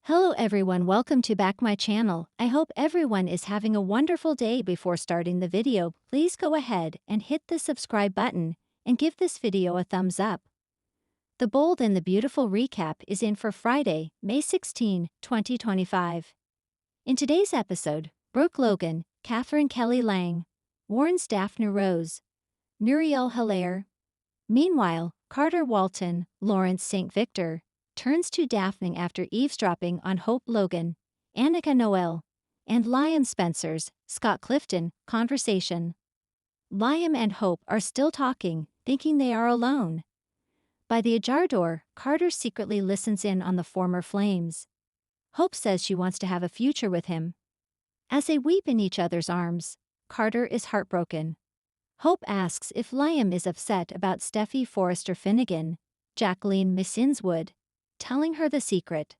Hello everyone, welcome to back my channel. I hope everyone is having a wonderful day. Before starting the video, please go ahead and hit the subscribe button and give this video a thumbs up. The bold and the beautiful recap is in for Friday, May 16, 2025. In today's episode, Brooke Logan, Catherine Kelly Lang, warns Daphne Rose, Muriel Hilaire. Meanwhile, Carter Walton, Lawrence St. Victor, turns to Daphne after eavesdropping on Hope Logan, Annika Noel, and Liam Spencer's, Scott Clifton, conversation. Liam and Hope are still talking, thinking they are alone. By the ajar door, Carter secretly listens in on the former flames. Hope says she wants to have a future with him. As they weep in each other's arms, Carter is heartbroken. Hope asks if Liam is upset about Steffi Forrester Finnegan, Jacqueline Missinswood, telling her the secret.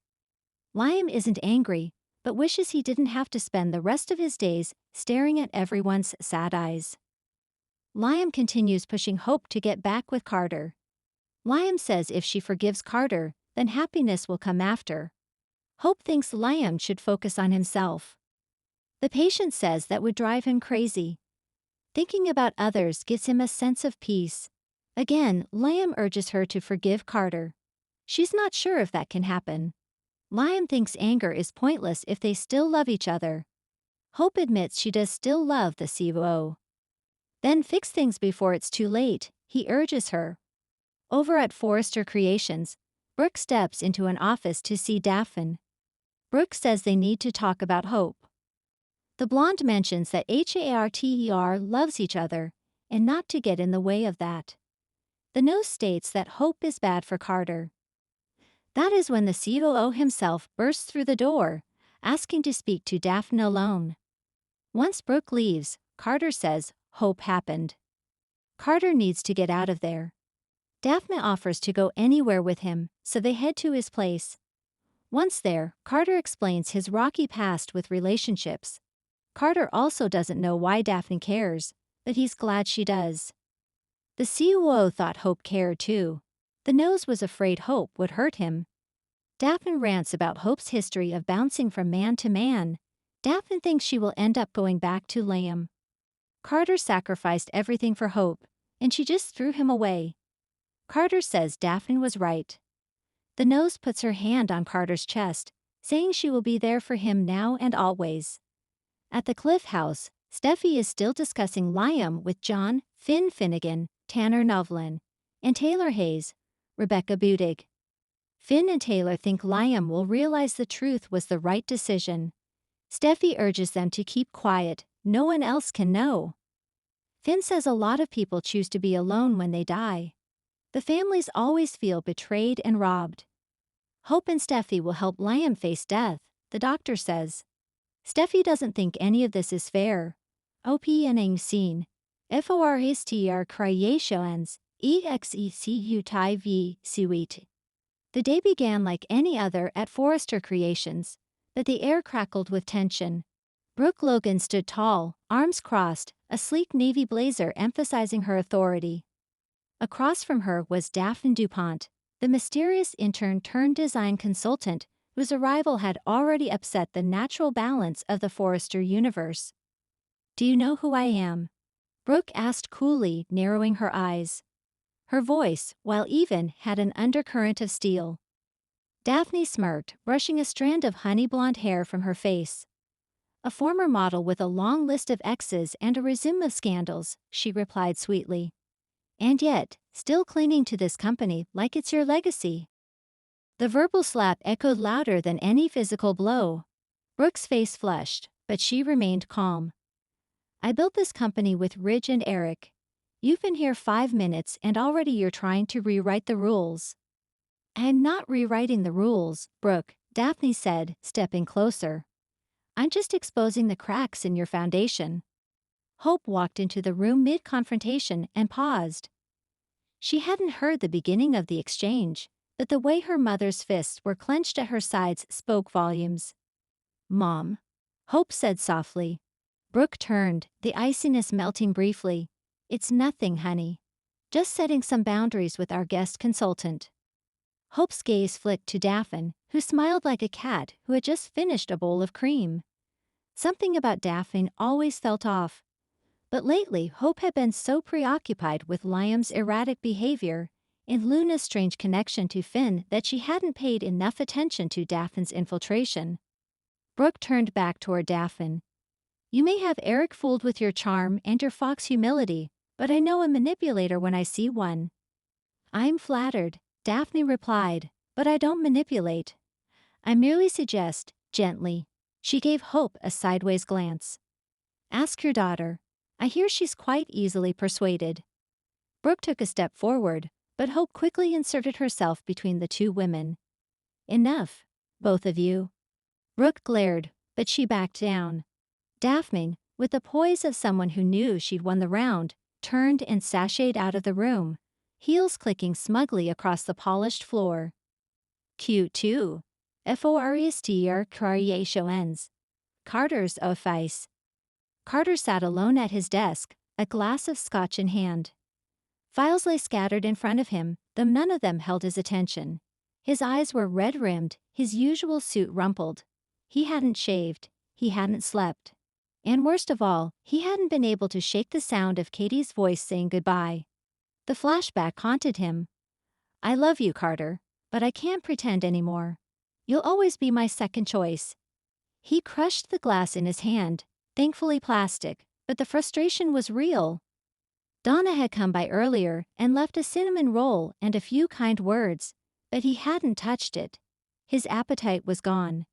Liam isn't angry, but wishes he didn't have to spend the rest of his days staring at everyone's sad eyes. Liam continues pushing Hope to get back with Carter. Liam says if she forgives Carter, then happiness will come after. Hope thinks Liam should focus on himself. The patient says that would drive him crazy. Thinking about others gives him a sense of peace. Again, Liam urges her to forgive Carter. She's not sure if that can happen. Liam thinks anger is pointless if they still love each other. Hope admits she does still love the COO. Then fix things before it's too late, he urges her. Over at Forrester Creations, Brooke steps into an office to see Daphne. Brooke says they need to talk about Hope. The blonde mentions that Harter loves each other, and not to get in the way of that. The nose states that Hope is bad for Carter. That is when the COO himself bursts through the door, asking to speak to Daphne alone. Once Brooke leaves, Carter says Hope happened. Carter needs to get out of there. Daphne offers to go anywhere with him, so they head to his place. Once there, Carter explains his rocky past with relationships. Carter also doesn't know why Daphne cares, but he's glad she does. The COO thought Hope cared too. The nose was afraid Hope would hurt him. Daphne rants about Hope's history of bouncing from man to man. Daphne thinks she will end up going back to Liam. Carter sacrificed everything for Hope, and she just threw him away. Carter says Daphne was right. The nose puts her hand on Carter's chest, saying she will be there for him now and always. At the Cliff House, Steffi is still discussing Liam with John, Finn Finnegan, Tanner Novlin, and Taylor Hayes, Rebecca Budig. Finn and Taylor think Liam will realize the truth was the right decision. Steffi urges them to keep quiet, no one else can know. Finn says a lot of people choose to be alone when they die. The families always feel betrayed and robbed. Hope and Steffi will help Liam face death, the doctor says. Steffi doesn't think any of this is fair. Opening scene. Forster Creations, executive suite. The day began like any other at Forrester Creations, but the air crackled with tension. Brooke Logan stood tall, arms crossed, a sleek navy blazer emphasizing her authority. Across from her was Daphne DuPont, the mysterious intern-turned-design consultant whose arrival had already upset the natural balance of the Forrester universe. "Do you know who I am?" Brooke asked coolly, narrowing her eyes. Her voice, while even, had an undercurrent of steel. Daphne smirked, brushing a strand of honey blonde hair from her face. "A former model with a long list of exes and a resume of scandals," she replied sweetly. "And yet, still clinging to this company like it's your legacy." The verbal slap echoed louder than any physical blow. Brooke's face flushed, but she remained calm. "I built this company with Ridge and Eric. You've been here 5 minutes and already you're trying to rewrite the rules." "I'm not rewriting the rules, Brooke," Daphne said, stepping closer. "I'm just exposing the cracks in your foundation." Hope walked into the room mid-confrontation and paused. She hadn't heard the beginning of the exchange, but the way her mother's fists were clenched at her sides spoke volumes. "Mom," Hope said softly. Brooke turned, the iciness melting briefly. "It's nothing, honey. Just setting some boundaries with our guest consultant." Hope's gaze flicked to Daphne, who smiled like a cat who had just finished a bowl of cream. Something about Daphne always felt off. But lately, Hope had been so preoccupied with Liam's erratic behavior and Luna's strange connection to Finn that she hadn't paid enough attention to Daphne's infiltration. Brooke turned back toward Daphne. You may have Eric fooled with your charm and your fox humility, but I know a manipulator when I see one. I'm flattered, Daphne replied, but I don't manipulate. I merely suggest, gently. She gave Hope a sideways glance. Ask your daughter. I hear she's quite easily persuaded. Brooke took a step forward, but Hope quickly inserted herself between the two women. Enough, both of you. Brooke glared, but she backed down. Daphne, with the poise of someone who knew she'd won the round, turned and sashayed out of the room, heels clicking smugly across the polished floor. Q2. Forester Creations. Carter's office. Carter sat alone at his desk, a glass of scotch in hand. Files lay scattered in front of him, though none of them held his attention. His eyes were red-rimmed, his usual suit rumpled. He hadn't shaved, he hadn't slept. And worst of all, he hadn't been able to shake the sound of Katie's voice saying goodbye. The flashback haunted him. I love you, Carter, but I can't pretend anymore. You'll always be my second choice. He crushed the glass in his hand, thankfully plastic, but the frustration was real. Donna had come by earlier and left a cinnamon roll and a few kind words, but he hadn't touched it. His appetite was gone.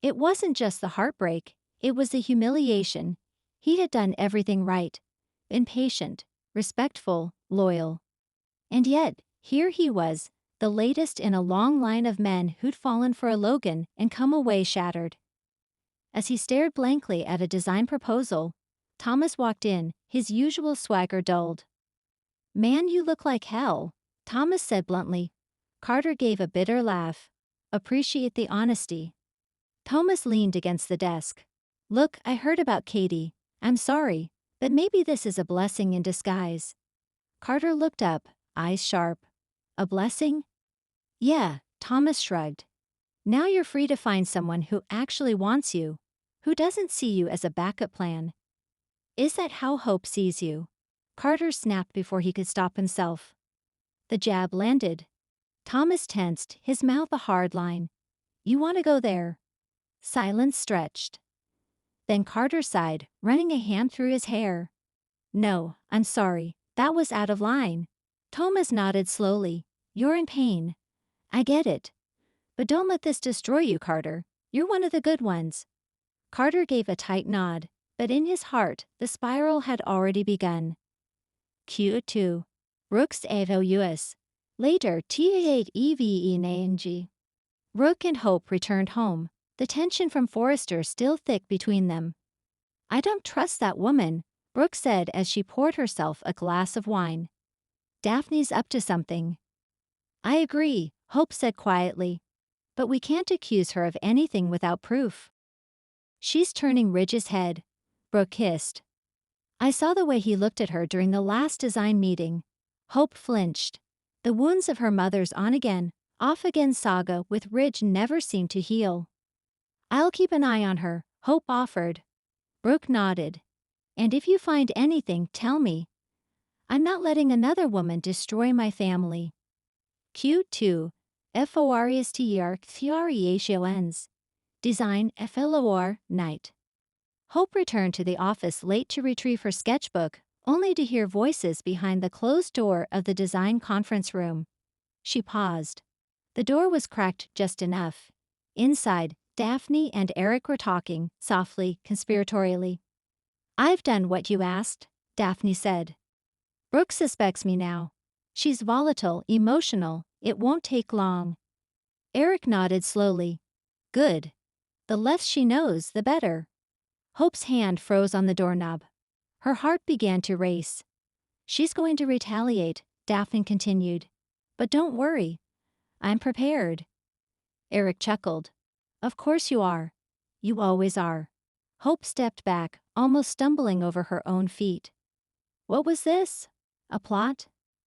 It wasn't just the heartbreak, it was the humiliation. He had done everything right. Been patient, respectful, loyal. And yet, here he was, the latest in a long line of men who'd fallen for a Logan and come away shattered. As he stared blankly at a design proposal, Thomas walked in, his usual swagger dulled. Man, you look like hell, Thomas said bluntly. Carter gave a bitter laugh. Appreciate the honesty. Thomas leaned against the desk. Look, I heard about Katie. I'm sorry, but maybe this is a blessing in disguise. Carter looked up, eyes sharp. A blessing? Yeah, Thomas shrugged. Now you're free to find someone who actually wants you, who doesn't see you as a backup plan. Is that how Hope sees you? Carter snapped before he could stop himself. The jab landed. Thomas tensed, his mouth a hard line. You want to go there? Silence stretched. Then Carter sighed, running a hand through his hair. No, I'm sorry, that was out of line. Thomas nodded slowly. You're in pain. I get it. But don't let this destroy you, Carter. You're one of the good ones. Carter gave a tight nod, but in his heart, the spiral had already begun. Q2. Brooks AVOUS. Later, T8EVENANG. Brooke and Hope returned home, the tension from Forrester still thick between them. I don't trust that woman, Brooke said as she poured herself a glass of wine. Daphne's up to something. I agree, Hope said quietly. But we can't accuse her of anything without proof. She's turning Ridge's head, Brooke hissed. I saw the way he looked at her during the last design meeting. Hope flinched. The wounds of her mother's on-again, off-again saga with Ridge never seemed to heal. I'll keep an eye on her, Hope offered. Brooke nodded. And if you find anything, tell me. I'm not letting another woman destroy my family. Q2. Forester Design FLOR Night. Hope returned to the office late to retrieve her sketchbook, only to hear voices behind the closed door of the design conference room. She paused. The door was cracked just enough. Inside, Daphne and Eric were talking, softly, conspiratorially. I've done what you asked, Daphne said. Brooke suspects me now. She's volatile, emotional. It won't take long. Eric nodded slowly. Good. The less she knows, the better. Hope's hand froze on the doorknob. Her heart began to race. She's going to retaliate, Daphne continued. But don't worry. I'm prepared. Eric chuckled. Of course you are. You always are. Hope stepped back, almost stumbling over her own feet. What was this? A plot?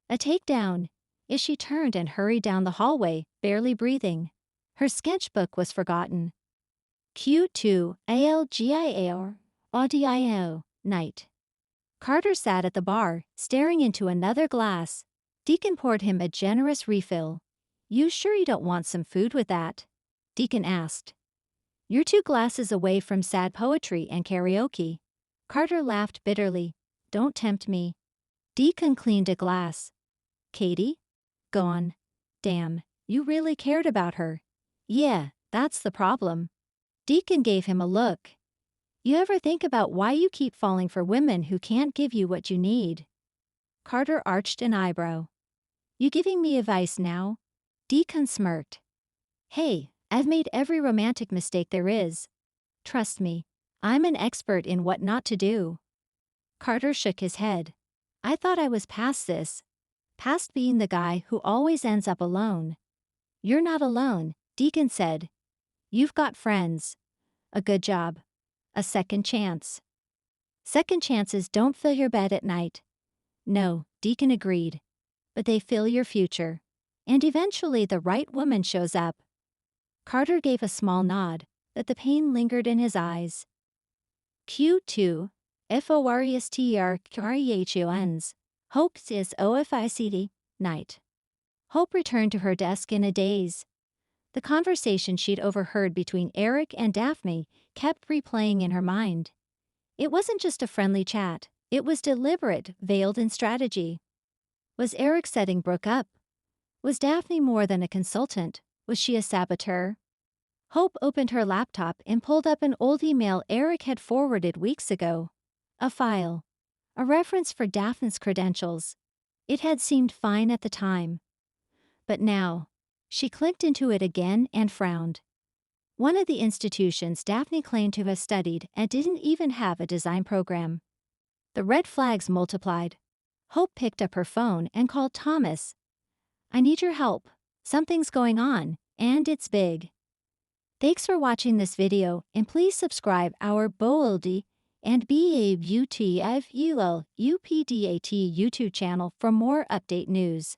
A takedown? As she turned and hurried down the hallway, barely breathing. Her sketchbook was forgotten. Q2 ALGIAR audio night. Carter sat at the bar, staring into another glass. Deacon poured him a generous refill. "You sure you don't want some food with that?" Deacon asked. "You're 2 glasses away from sad poetry and karaoke." Carter laughed bitterly. "Don't tempt me." Deacon cleaned a glass. "Katie? Gone. Damn, you really cared about her." "Yeah, that's the problem." Deacon gave him a look. "You ever think about why you keep falling for women who can't give you what you need?" Carter arched an eyebrow. "You giving me advice now?" Deacon smirked. "Hey, I've made every romantic mistake there is. Trust me, I'm an expert in what not to do." Carter shook his head. "I thought I was past this. Past being the guy who always ends up alone." "You're not alone," Deacon said. "You've got friends. A good job. A second chance." "Second chances don't fill your bed at night." "No," Deacon agreed. "But they fill your future. And eventually the right woman shows up." Carter gave a small nod, but the pain lingered in his eyes. Q2 FORESTRKREHUNs. Hope is OFICD. Night. Hope returned to her desk in a daze. The conversation she'd overheard between Eric and Daphne kept replaying in her mind. It wasn't just a friendly chat, it was deliberate, veiled in strategy. Was Eric setting Brooke up? Was Daphne more than a consultant? Was she a saboteur? Hope opened her laptop and pulled up an old email Eric had forwarded weeks ago. A file. A reference for Daphne's credentials. It had seemed fine at the time. But now, she clicked into it again and frowned. One of the institutions Daphne claimed to have studied and didn't even have a design program. The red flags multiplied. Hope picked up her phone and called Thomas. "I need your help. Something's going on, and it's big." Thanks for watching this video, and please subscribe our BOLD and BABUTFULUPDAT YouTube channel for more update news.